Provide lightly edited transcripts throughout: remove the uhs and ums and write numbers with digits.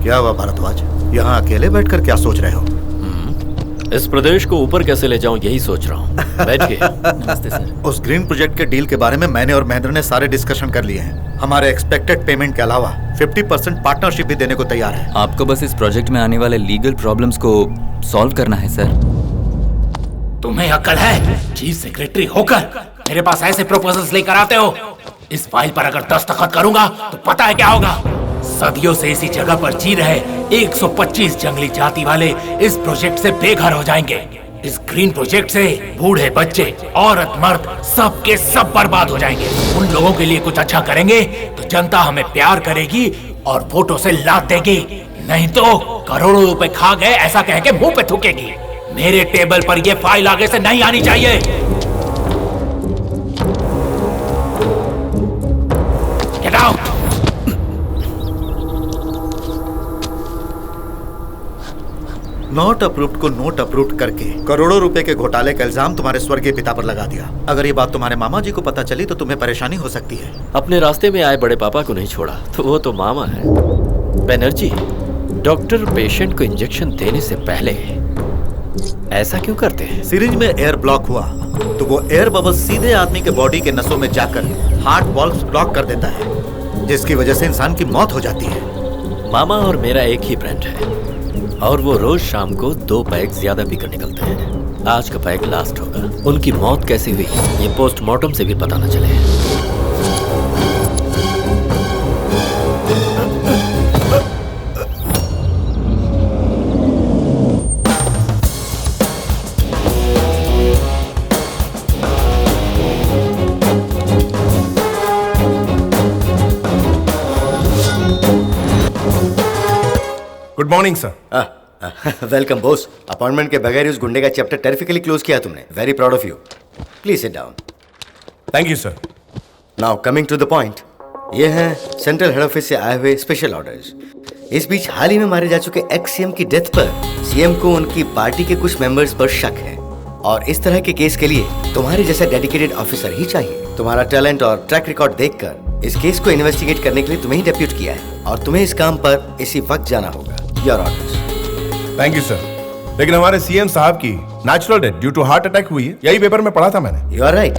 क्या हुआ भारद्वाज, यहाँ अकेले बैठकर क्या सोच रहे हो? इस प्रदेश को ऊपर कैसे ले जाऊं यही सोच रहा हूँ। बैठिए। नमस्ते सर। उस ग्रीन प्रोजेक्ट के डील के बारे में मैंने और महेंद्र ने सारे डिस्कशन कर लिए हैं। हमारे एक्सपेक्टेड पेमेंट के अलावा 50% पार्टनरशिप भी देने को तैयार है। आपको बस इस प्रोजेक्ट में आने वाले लीगल प्रॉब्लम्स को सॉल्व करना है सर। तुम्हें अक्ल है? चीफ सेक्रेटरी होकर मेरे पास ऐसे प्रपोजल्स लेकर आते हो? इस फाइल पर अगर दस्तखत करूंगा तो पता है क्या होगा? सदियों से इसी जगह पर जी रहे 125 जंगली जाति वाले इस प्रोजेक्ट से बेघर हो जाएंगे। इस ग्रीन प्रोजेक्ट से बूढ़े बच्चे, औरत, मर्द सब के सब बर्बाद हो जाएंगे। उन लोगों के लिए कुछ अच्छा करेंगे तो जनता हमें प्यार करेगी और वोटों से लात देगी, नहीं तो करोड़ों रुपए खा गए ऐसा कह के मुंह पे थूकेगी। मेरे टेबल पर ये फाइल आगे से नहीं आनी चाहिए। Get out. नॉट अप्रूव्ड को नोट अप्रूव्ड करके करोड़ों रुपए के घोटाले का इल्जाम तुम्हारे स्वर्गीय पिता पर लगा दिया। अगर ये बात तुम्हारे मामा जी को पता चली तो तुम्हें परेशानी हो सकती है। अपने रास्ते में आए बड़े पापा को नहीं छोड़ा तो वो तो मामा है। बनर्जी, डॉक्टर पेशेंट को इंजेक्शन देने से पहले ऐसा क्यों करते हैं? सिरिंज में एयर ब्लॉक हुआ तो वो एयर बबल सीधे आदमी के बॉडी के नसों में जाकर हार्ट वॉल्व्स ब्लॉक कर देता है, जिसकी वजह से इंसान की मौत हो जाती है। मामा और मेरा एक ही ब्रांड है और वो रोज शाम को 2 पैक ज्यादा पीकर निकलते हैं। आज का पैक लास्ट होगा। उनकी मौत कैसे हुई ये पोस्टमार्टम से भी पता न चले। Good morning sir. Welcome boss. Appointment के बगैर उस गुंडे का चैप्टर टेरिफिकली क्लोज किया तुमने। Very proud of you. Please sit down. Thank you sir. Now coming to the point, ये हैं सेंट्रल हेड ऑफिस से आए हुए स्पेशल ऑर्डर्स। इस बीच हाल ही में मारे जा चुके एक्स सीएम की डेथ पर सीएम को उनकी पार्टी के कुछ मेंबर्स पर शक है और इस तरह के केस के लिए तुम्हारे जैसा डेडिकेटेड ऑफिसर ही चाहिए। तुम्हारा टैलेंट और ट्रैक रिकॉर्ड देखकर इस केस को इन्वेस्टिगेट करने के लिए तुम्हें ही डेप्यूट किया है और तुम्हें इस काम पर इसी वक्त जाना होगा। Your orders. Thank you sir. लेकिन हमारे सीएम साहब की natural death due to heart attack हुई है, यही पेपर में पढ़ा था मैंने। You are right,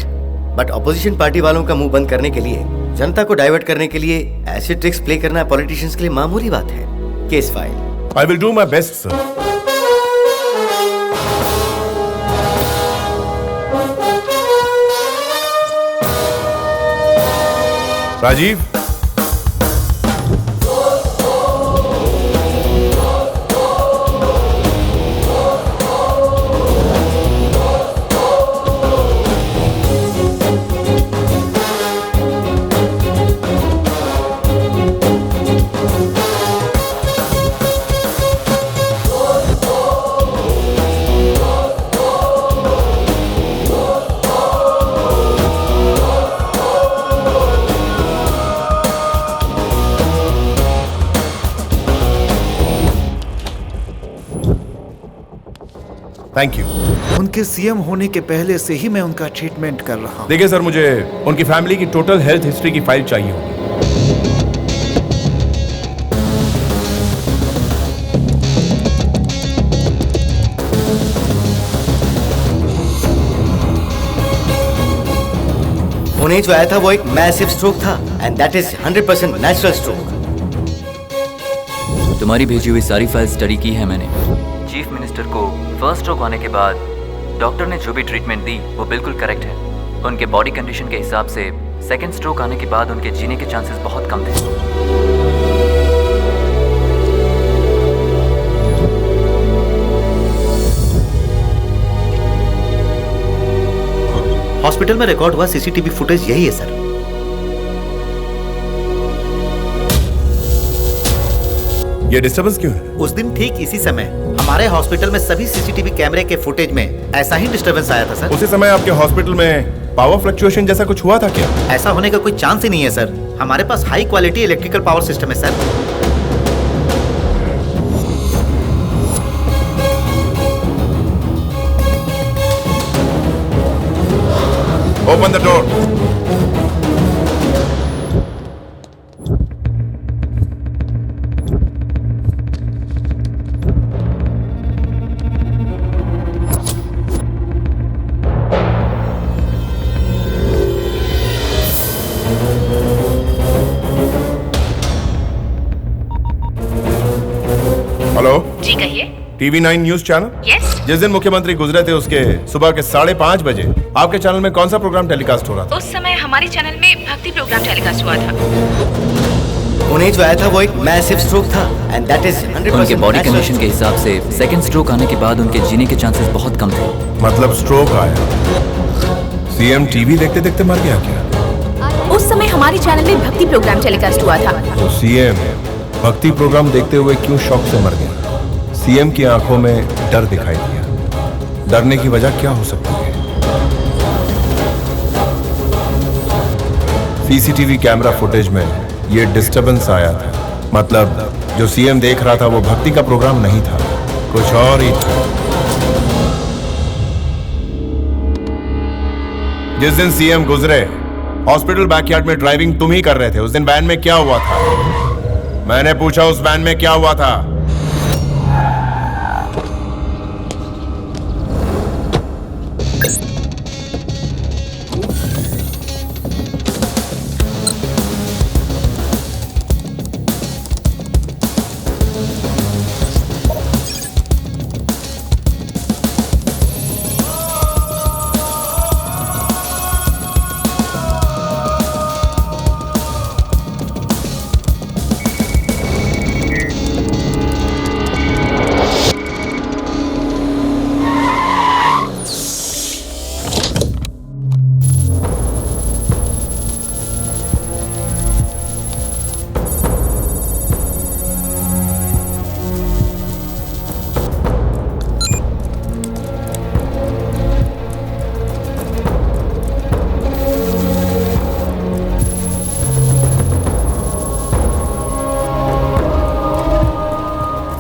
but opposition party वालों का मुंह बंद करने के लिए, जनता को डाइवर्ट करने के लिए ऐसे ट्रिक्स प्ले करना पॉलिटिशियंस के लिए मामूली बात है। Case file. I will do my best sir. Rajiv, thank you. उनके सीएम होने के पहले से ही मैं उनका ट्रीटमेंट कर रहा हूँ। देखिए सर, मुझे उनकी फैमिली की टोटल हेल्थ हिस्ट्री की फाइल चाहिए होगी। उन्हें जो आया था वो एक मैसिव स्ट्रोक था and that is 100% natural stroke. तुम्हारी भेजी हुई सारी फाइल स्टडी की है मैंने। चीफ मिनिस्टर को फर्स्ट स्ट्रोक आने के बाद डॉक्टर ने जो भी ट्रीटमेंट दी वो बिल्कुल करेक्ट है। उनके बॉडी कंडीशन के हिसाब से सेकंड स्ट्रोक आने के बाद उनके जीने के चांसेस बहुत कम थे। हॉस्पिटल में रिकॉर्ड हुआ सीसीटीवी फुटेज यही है सर। ये डिस्टर्बेंस क्यों है? उस दिन ठीक इसी समय हमारे हॉस्पिटल में सभी सीसीटीवी कैमरे के फुटेज में ऐसा ही डिस्टर्बेंस आया था सर। उसी समय आपके हॉस्पिटल में पावर फ्लक्चुएशन जैसा कुछ हुआ था क्या? ऐसा होने का कोई चांस ही नहीं है सर। हमारे पास high quality electrical power system है sir. Open the door. TV 9 news channel? Yes. जिस दिन मुख्यमंत्री गुजरे थे उसके सुबह के 5:30 बजे आपके चैनल में कौन सा प्रोग्राम टेलीकास्ट हो रहा था? उस समय हमारे चैनल में भक्ति प्रोग्राम टेलीकास्ट हुआ था। उन्हें जो आया था वो एक मैसिव स्ट्रोक था एंड दैट इज 100% उनके बॉडी कंडीशन के हिसाब से सेकंड स्ट्रोक आने के बाद उनके जीने के चांसेस बहुत कम थे। मतलब स्ट्रोक आया। सीएम टीवी देखते देखते मर गया क्या? उस समय हमारे चैनल में भक्ति प्रोग्राम टेलीकास्ट हुआ था। तो सीएम भक्ति प्रोग्राम देखते हुए क्यों शॉक से मर गया? सीएम की आंखों में डर दिखाई दिया। डरने की वजह क्या हो सकती है? सीसीटीवी कैमरा फुटेज में ये डिस्टरबेंस आया था। मतलब जो सीएम देख रहा था वो भक्ति का प्रोग्राम नहीं था, कुछ और ही था। जिस दिन सीएम गुजरे हॉस्पिटल बैकयार्ड में ड्राइविंग तुम ही कर रहे थे। उस दिन वैन में क्या हुआ था? मैंने पूछा उस वैन में क्या हुआ था?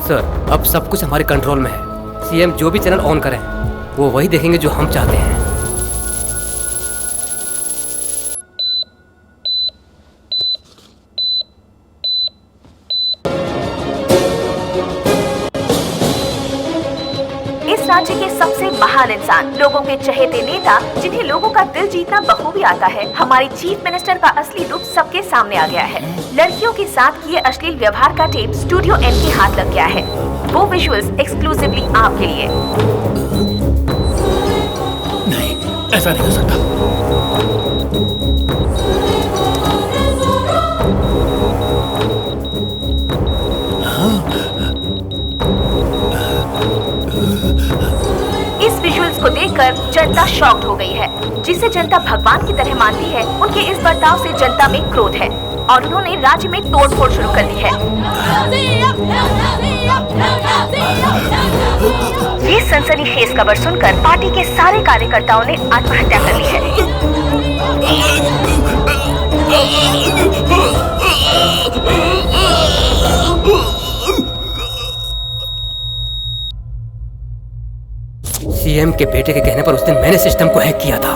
सर अब सब कुछ हमारे कंट्रोल में है। सीएम जो भी चैनल ऑन करें वो वही देखेंगे जो हम चाहते हैं। इस राज्य के सबसे महान इंसान, लोगों के चहेते नेता, जिन्हें लोगों का दिल जीतना बखूबी आता है, हमारी चीफ मिनिस्टर का असली रूप सबके सामने आ गया है। लड़कियों के साथ किए अश्लील व्यवहार का टेप स्टूडियो एन के हाथ लग गया है। वो विजुअल्स एक्सक्लूसिवली आपके लिए। नहीं, ऐसा नहीं हो सकता। इस विजुअल्स को देखकर जनता शॉक्ड हो गई है। जिसे जनता भगवान की तरह मानती है, उनके इस बर्ताव से जनता में क्रोध है और उन्होंने राज्य में तोड़फोड़ शुरू कर दी है। ये सनसनीखेज खबर सुनकर पार्टी के सारे कार्यकर्ताओं ने आत्महत्या कर ली है। सीएम के बेटे के कहने पर उस दिन मैंने सिस्टम को हैक किया था।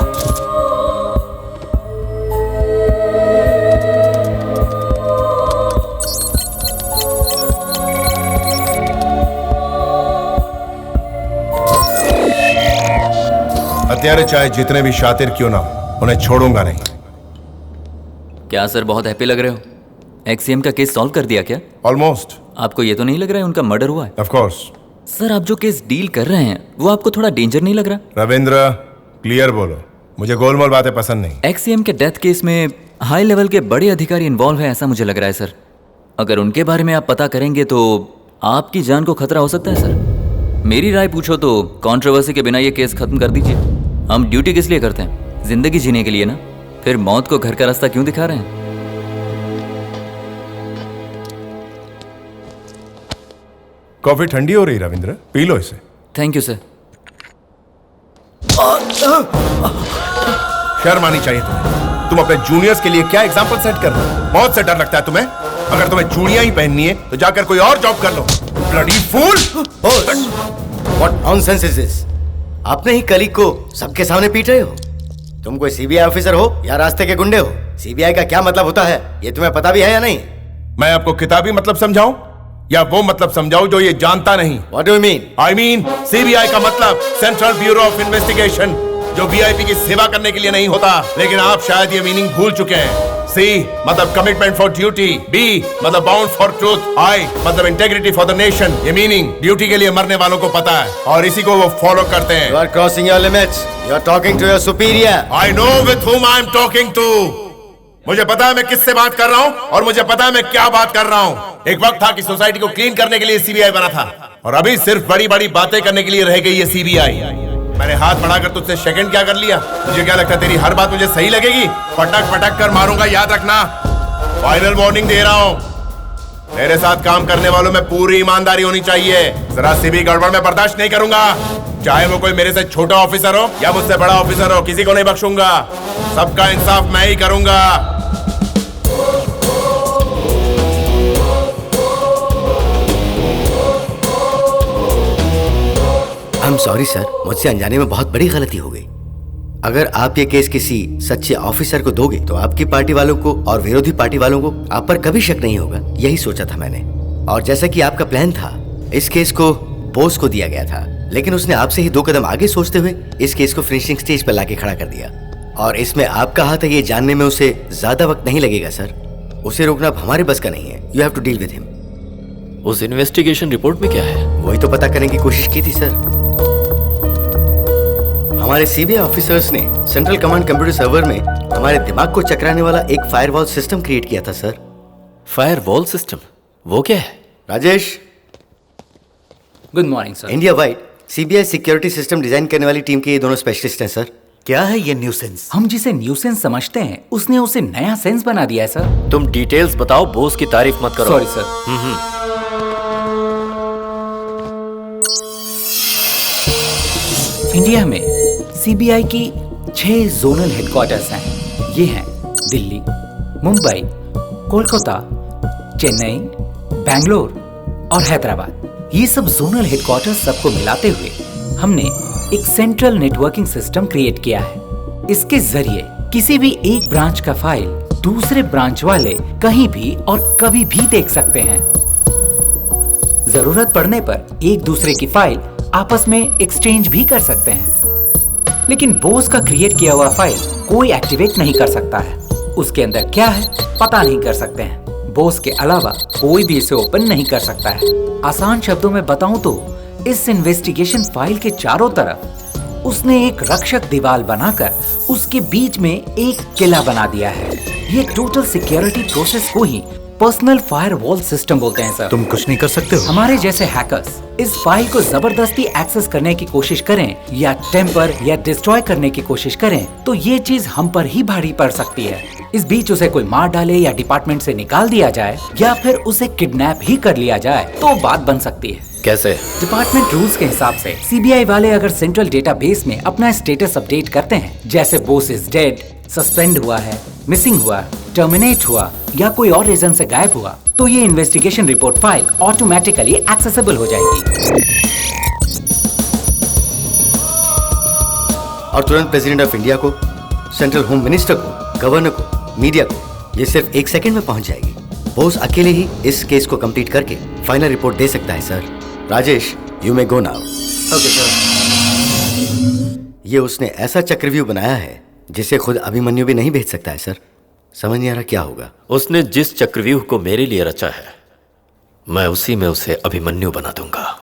हत्यारे चाहे जितने भी शातिर क्यों ना हो, उन्हें छोड़ूंगा नहीं। क्या सर बहुत हैप्पी लग रहे हो? एक्सएम का केस सॉल्व कर दिया क्या? ऑलमोस्ट। आपको ये तो नहीं लग रहा है उनका मर्डर हुआ है? Of course. सर आप जो केस डील कर रहे हैं वो आपको थोड़ा डेंजर नहीं लग रहा? रविंद्र क्लियर बोलो, मुझे गोलमोल बातें पसंद नहीं। एक्सएम के डेथ केस में हाई लेवल के बड़े अधिकारी इन्वॉल्व है ऐसा मुझे लग रहा है सर। अगर उनके बारे में आप पता करेंगे तो आपकी जान को खतरा हो सकता है सर। मेरी राय पूछो तो कंट्रोवर्सी के बिना ये केस खत्म कर दीजिए। हम ड्यूटी किस लिए करते हैं? जिंदगी जीने के लिए ना। फिर मौत को घर का रास्ता क्यों दिखा रहे हैं? कॉफी ठंडी हो रही रविंद्र, पी लो इसे। Thank you sir. शर्म आनी चाहिए तुम्हें। तुम अपने जूनियर्स के लिए क्या एग्जाम्पल सेट कर रहे हो? बहुत से डर लगता है तुम्हें। अगर तुम्हें चूड़ियां ही पहननी है तो जाकर कोई और जॉब कर लो। Bloody fool! What nonsense is this? आपने ही कलीग को सबके सामने पीट रहे हो। तुम कोई सीबीआई ऑफिसर हो या रास्ते के गुंडे हो? सीबीआई का क्या मतलब होता है ये तुम्हें पता भी है या नहीं? मैं आपको किताबी मतलब समझाऊं या वो मतलब समझाऊं जो ये जानता नहीं? What do you mean? I mean CBI का मतलब सेंट्रल ब्यूरो ऑफ इन्वेस्टिगेशन, जो वीआईपी की सेवा करने के लिए नहीं होता। लेकिन आप शायद ये मीनिंग भूल चुके हैं। C मतलब कमिटमेंट फॉर ड्यूटी, B मतलब बाउंड फॉर ट्रूथ, I मतलब इंटेग्रिटी फॉर द नेशन। ये मीनिंग ड्यूटी के लिए मरने वालों को पता है और इसी को वो फॉलो करते हैं। You are crossing your limits. You are talking to your superior. I know with whom I am talking to. मुझे पता है मैं किससे बात कर रहा हूँ और मुझे पता है मैं क्या बात कर रहा हूँ। एक वक्त था कि सोसाइटी को क्लीन करने के लिए सीबीआई बना था और अभी सिर्फ बड़ी बड़ी बातें करने के लिए रह गई ये सीबीआई। मैंने हाथ बढ़ाकर तुझसे सेकंड क्या कर लिया? तुझे क्या लगता है तेरी हर बात मुझे सही लगेगी? पटक पटक कर मारूंगा, याद रखना। फाइनल वार्निंग दे रहा हूँ, मेरे साथ काम करने वालों में पूरी ईमानदारी होनी चाहिए। जरा सी भी गड़बड़ में बर्दाश्त नहीं करूंगा, चाहे वो कोई मेरे से छोटा ऑफिसर हो या मुझसे बड़ा ऑफिसर हो, किसी को नहीं बख्शूंगा। सबका इंसाफ मैं ही करूंगा। I'm sorry सर, मुझसे अनजाने में बहुत बड़ी गलती हो गई। अगर आप ये केस किसी सच्चे ऑफिसर को दोगे तो आपकी पार्टी वालों को और विरोधी पार्टी वालों को आप पर कभी शक नहीं होगा, यही सोचा था मैंने। और जैसा कि आपका प्लान था, इस केस को बोस को दिया गया था, लेकिन उसने आपसे ही 2 कदम आगे सोचते हुए इस केस को फिनिशिंग स्टेज पर लाके खड़ा कर दिया। और इसमें आपका हाथ है ये जानने में उसे ज्यादा वक्त नहीं लगेगा सर। उसे रोकना अब हमारे बस का नहीं है। You have to deal with him. उस इन्वेस्टिगेशन रिपोर्ट में क्या है? वही तो पता करने की कोशिश की थी सर। हमारे सीबीआई ऑफिसर्स ने सेंट्रल कमांड कंप्यूटर सर्वर में हमारे दिमाग को चकराने वाला एक फायरवॉल सिस्टम क्रिएट किया था सर। Firewall system? वो क्या है? Rajesh, good morning sir. India wide CBI security system design करने वाली टीम के ये दोनों स्पेशलिस्ट हैं सर। क्या है ये न्यूसेंस? हम जिसे न्यूसेंस समझते हैं उसने उसे नया सेंस बना दिया है सर। तुम डिटेल्स बताओ, बोस की तारीफ मत करो। Sorry sir. इंडिया में सीबीआई की 6 जोनल हेडक्वार्टर्स हैं। ये हैं दिल्ली, मुंबई, कोलकाता, चेन्नई, बेंगलोर और हैदराबाद। ये सब जोनल हेडक्वार्टर्स सबको मिलाते हुए हमने एक सेंट्रल नेटवर्किंग सिस्टम क्रिएट किया है। इसके जरिए किसी भी एक ब्रांच का फाइल दूसरे ब्रांच वाले कहीं भी और कभी भी देख सकते हैं। जरूरत पड़ने पर एक दूसरे की फाइल आपस में एक्सचेंज भी कर सकते हैं। लेकिन बोस का क्रिएट किया हुआ फाइल कोई एक्टिवेट नहीं कर सकता है। उसके अंदर क्या है पता नहीं कर सकते हैं। बोस के अलावा कोई भी इसे ओपन नहीं कर सकता है। आसान शब्दों में बताऊं तो इस इन्वेस्टिगेशन फाइल के चारों तरफ उसने एक रक्षक दीवार बनाकर उसके बीच में एक किला बना दिया है। ये टोटल सिक्योरिटी प्रोसेस को ही पर्सनल फायरवॉल सिस्टम बोलते हैं सर। तुम कुछ नहीं कर सकते हो? हमारे जैसे हैकर्स इस फाइल को जबरदस्ती एक्सेस करने की कोशिश करें या टेम्पर या डिस्ट्रॉय करने की कोशिश करें तो ये चीज हम पर ही भारी पड़ सकती है। इस बीच उसे कोई मार डाले या डिपार्टमेंट से निकाल दिया जाए या फिर उसे किडनैप ही कर लिया जाए तो बात बन सकती है। कैसे? डिपार्टमेंट रूल्स के हिसाब से सीबीआई वाले अगर सेंट्रल डेटाबेस में अपना स्टेटस अपडेट करते हैं, जैसे बोस इज डेड, सस्पेंड हुआ है, मिसिंग हुआ, टर्मिनेट हुआ या कोई और रीजन से गायब हुआ, तो ये investigation report file automatically accessible हो जाएगी। और तुरंत प्रेसिडेंट ऑफ इंडिया को, सेंट्रल होम मिनिस्टर को, गवर्नर को, मीडिया को ये सिर्फ 1 सेकंड में पहुंच जाएगी। बोस अकेले ही इस केस को कंप्लीट करके फाइनल रिपोर्ट दे सकता है sir. Rajesh, you may go now. Okay sir. ये उसने ऐसा चक्रव्यूह बनाया है जिसे खुद अभिमन्यु भी नहीं भेज सकता है सर। समझ नहीं आ रहा क्या होगा। उसने जिस चक्रव्यूह को मेरे लिए रचा है, मैं उसी में उसे अभिमन्यु बना दूंगा।